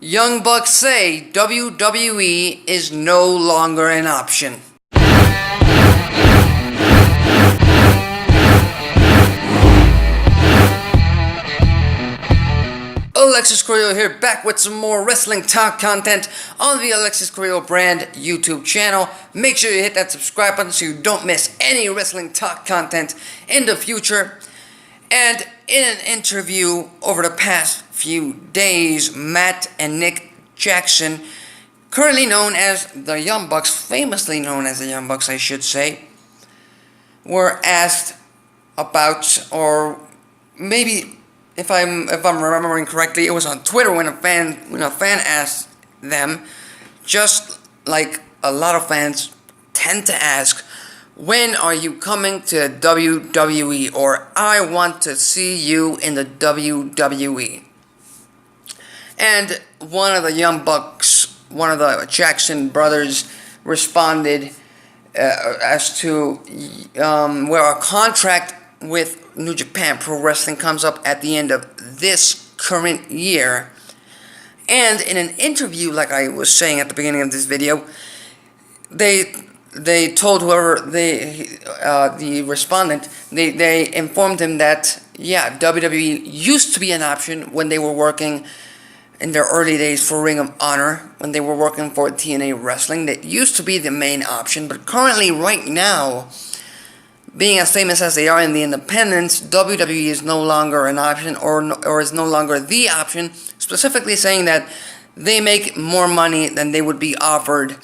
Young Bucks say WWE is no longer an option. Alexis Carrillo here, back with some more wrestling talk content on the Alexis Carrillo brand YouTube channel. Make sure you hit that subscribe button so you don't miss any wrestling talk content in the future. And in an interview over the past few days, Matt and Nick Jackson, currently known as the Young Bucks, famously known as the Young Bucks, I should say, were asked about, or maybe if I'm remembering correctly, it was on Twitter when a fan asked them, just like a lot of fans tend to ask, when are you coming to WWE, or I want to see you in the WWE. And one of the Young Bucks, one of the Jackson brothers, responded as to where our contract with New Japan Pro Wrestling comes up at the end of this current year. And in an interview, like I was saying at the beginning of this video, they told whoever the respondent, they informed him that, yeah, WWE used to be an option when they were working in their early days for Ring of Honor, when they were working for TNA Wrestling. That used to be the main option, but currently, right now, being as famous as they are in the independents, WWE is no longer an option, or is no longer the option, specifically saying that they make more money than they would be offered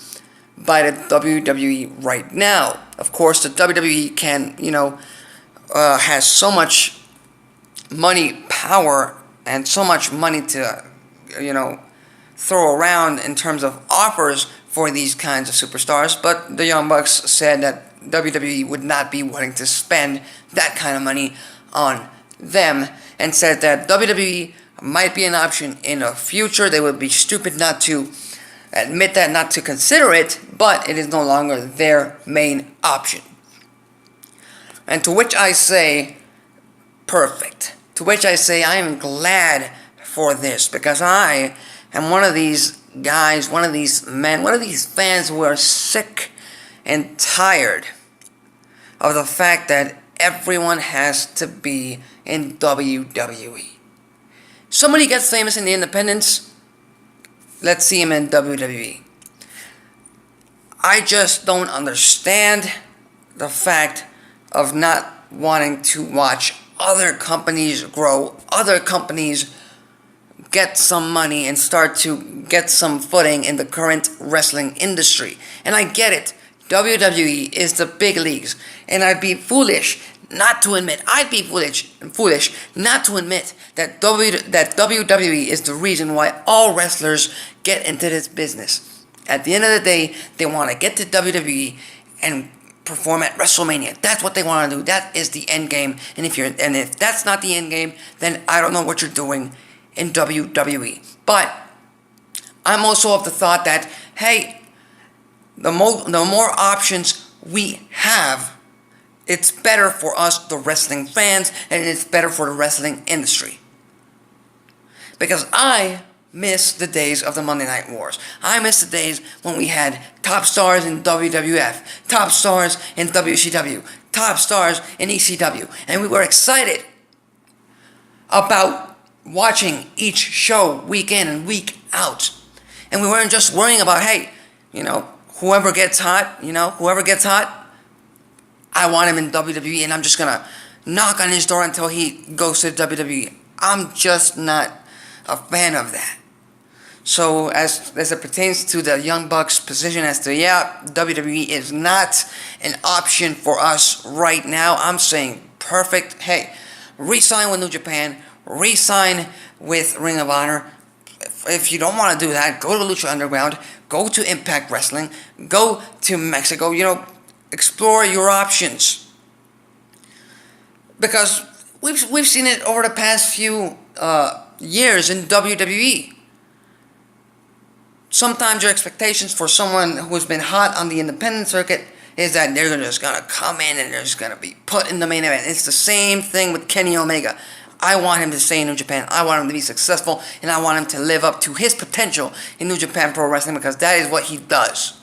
by the WWE right now. Of course, the WWE has so much money power and so much money to, throw around in terms of offers for these kinds of superstars, but the Young Bucks said that WWE would not be willing to spend that kind of money on them, and said that WWE might be an option in the future. They would be stupid not to admit that, not to consider it, but it is no longer their main option. And to which I say, perfect. To which I say, I am glad for this, because I am one of these guys, one of these men, one of these fans who are sick and tired of the fact that everyone has to be in WWE. Somebody gets famous in the independents, let's see him in WWE. I just don't understand the fact of not wanting to watch other companies grow, other companies get some money and start to get some footing in the current wrestling industry. And I get it. WWE is the big leagues, and I'd be foolish not to admit that WWE is the reason why all wrestlers get into this business. At the end of the day, they want to get to WWE and perform at WrestleMania. That's what they want to do. That is the end game. And if that's not the end game, then I don't know what you're doing in WWE. But I'm also of the thought that, hey, the more options we have, it's better for us, the wrestling fans, and it's better for the wrestling industry. Because I miss the days of the Monday Night Wars. I miss the days when we had top stars in WWF, top stars in WCW, top stars in ECW, and we were excited about watching each show week in and week out. And we weren't just worrying about, hey, whoever gets hot, I want him in WWE, and I'm just going to knock on his door until he goes to WWE. I'm just not a fan of that. So as it pertains to the Young Bucks' position as to, yeah, WWE is not an option for us right now, I'm saying perfect. Hey, re-sign with New Japan, re-sign with Ring of Honor. If you don't want to do that, go to Lucha Underground, go to Impact Wrestling, go to Mexico, explore your options. Because we've seen it over the past few years in WWE. Sometimes your expectations for someone who's been hot on the independent circuit is that they're just going to come in and they're just going to be put in the main event. It's the same thing with Kenny Omega. I want him to stay in New Japan. I want him to be successful, and I want him to live up to his potential in New Japan Pro Wrestling, because that is what he does.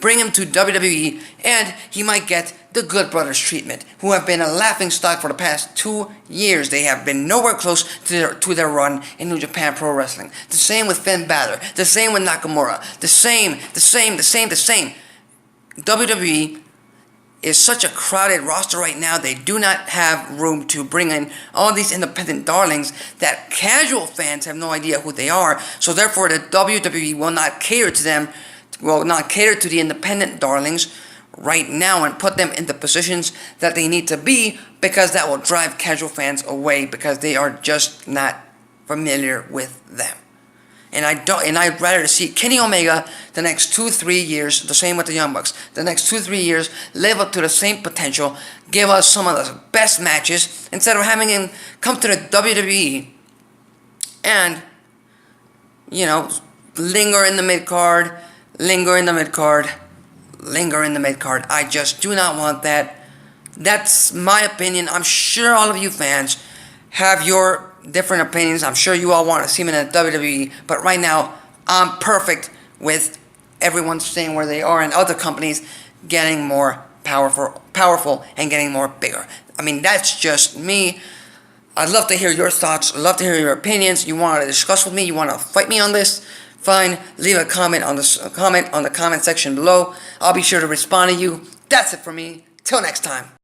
Bring him to WWE, and he might get the Good Brothers treatment, who have been a laughingstock for the past 2 years. They have been nowhere close to their run in New Japan Pro Wrestling. The same with Finn Balor. The same with Nakamura. The same. WWE is such a crowded roster right now. They do not have room to bring in all these independent darlings that casual fans have no idea who they are. So therefore, the WWE will not cater to them, will not cater to the independent darlings right now and put them in the positions that they need to be, because that will drive casual fans away, because they are just not familiar with them. And I'd rather see Kenny Omega the next 2-3 years, the same with the Young Bucks, the next 2-3 years, live up to the same potential, give us some of the best matches, instead of having him come to the WWE and, linger in the mid-card. I just do not want that. That's my opinion. I'm sure all of you fans have your different opinions. I'm sure you all want to see him in the WWE, but right now, I'm perfect with everyone staying where they are and other companies getting more powerful and getting more bigger. I mean, that's just me. I'd love to hear your thoughts. I'd love to hear your opinions. You want to discuss with me? You want to fight me on this? Fine. Leave a comment on the comment section below. I'll be sure to respond to you. That's it for me. Till next time.